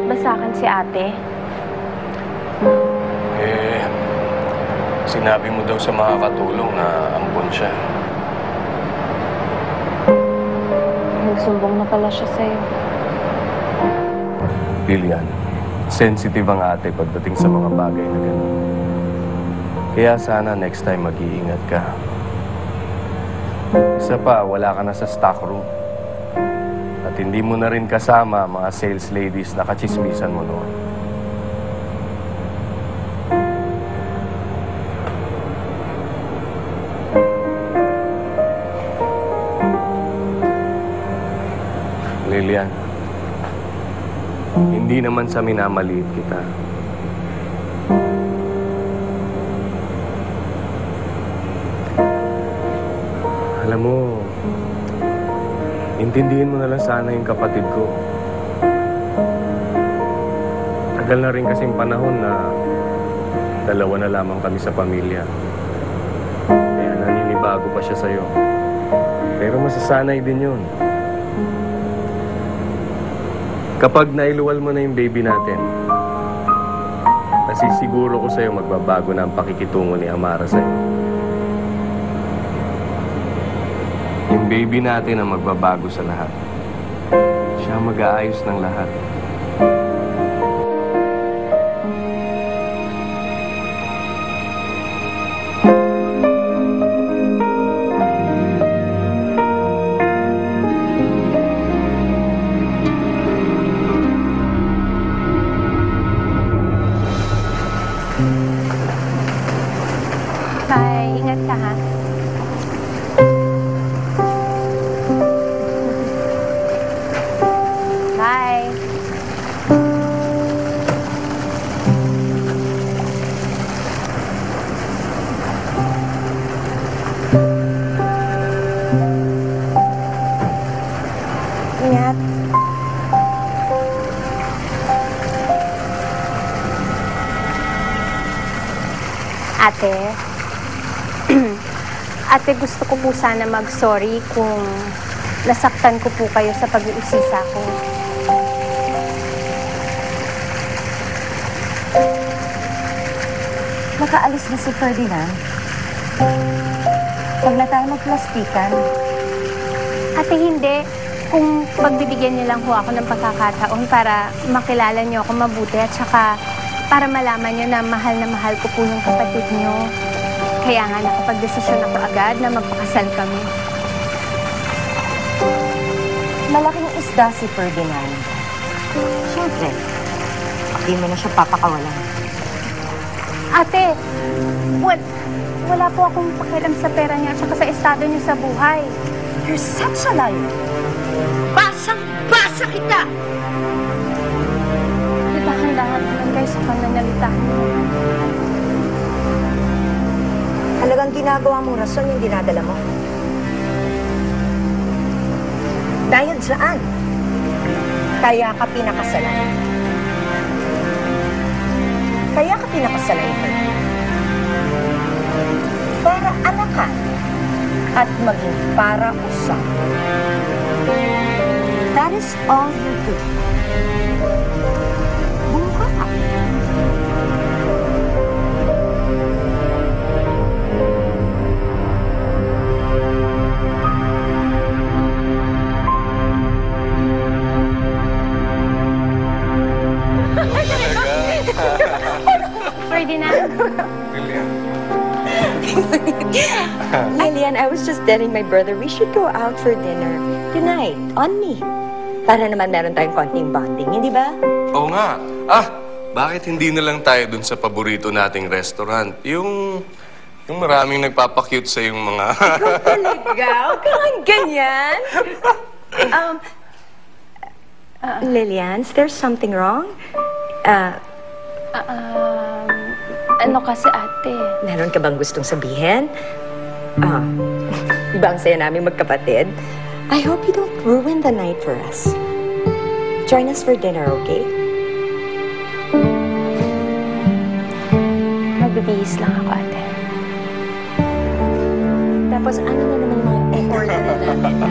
ba sa akin si ate? Sinabi mo daw sa mga katulong na ampon siya. Nagsumbong na pala siya sa'yo. Lilian, sensitive ang ate pagdating sa mga bagay na gano'n. Kaya sana next time mag-iingat ka. Isa pa, wala ka na sa stock room. At hindi mo na rin kasama mga sales ladies na kachismisan mo noon. Lilian, hindi naman sa minamaliit kita. Alam mo, intindihin mo na lang sana yung kapatid ko. Tagal na rin kasing panahon na dalawa na lamang kami sa pamilya. Kaya naninibago pa siya sa'yo. Pero masasanay din yun. Kapag nailuwal mo na yung baby natin, nasisiguro ko sa'yo magbabago na ang pakikitungo ni Amara sa'yo. Yung baby natin ang magbabago sa lahat. Siya mag-aayos ng lahat. Bye. Ingat ka, ha? Bye. Ingat. Ate, ate, gusto ko po sana mag-sorry kung nasaktan ko po kayo sa pag-iusisa ko. Nakaalis na si Ferdinand. Huwag na tayo magplastikan. Ate, hindi. Kung pagbibigyan niyo lang ho ako ng pagkakataon para makilala niyo ako mabuti at saka para malaman niyo na mahal ko po yung kapatid niyo. Kaya nga nakapag-desisyon ako agad na magpakasal kami. Malaking isda si Ferdinand. Siyempre, hindi mo na siya papakawalan. Ate, wala po akong pakialam sa pera niya at saka sa estado niya sa buhay. You're such a liar. Basang-basa kita! Dahan-dahan naman kayo sa pananalitahan niyo. Halagang ginagawa mong rason yung dinadala mo. Dahil saan? Kaya ka pinakasalan. Kaya ka pinakasalan ito. Para anakan at maging para usap. That is all you do. Bumuka ka. Ferdinand. Lilian, I was just telling my brother we should go out for dinner tonight, on me. Para naman meron tayong konting bonding, hindi ba? Oo nga. Bakit hindi na lang tayo dun sa paborito nating restaurant? Yung maraming nagpapakute sa yung mga... Ikaw talaga? Huwag ka nga ganyan. Lilian, is there something wrong? Ano kasi ate? Meron ka bang gustong sabihin? Iba ang saya namin magkapatid. I hope you don't ruin the night for us. Join us for dinner, okay? Magbibihis lang ako, ate. Tapos ano na naman mga effort na natin, ha?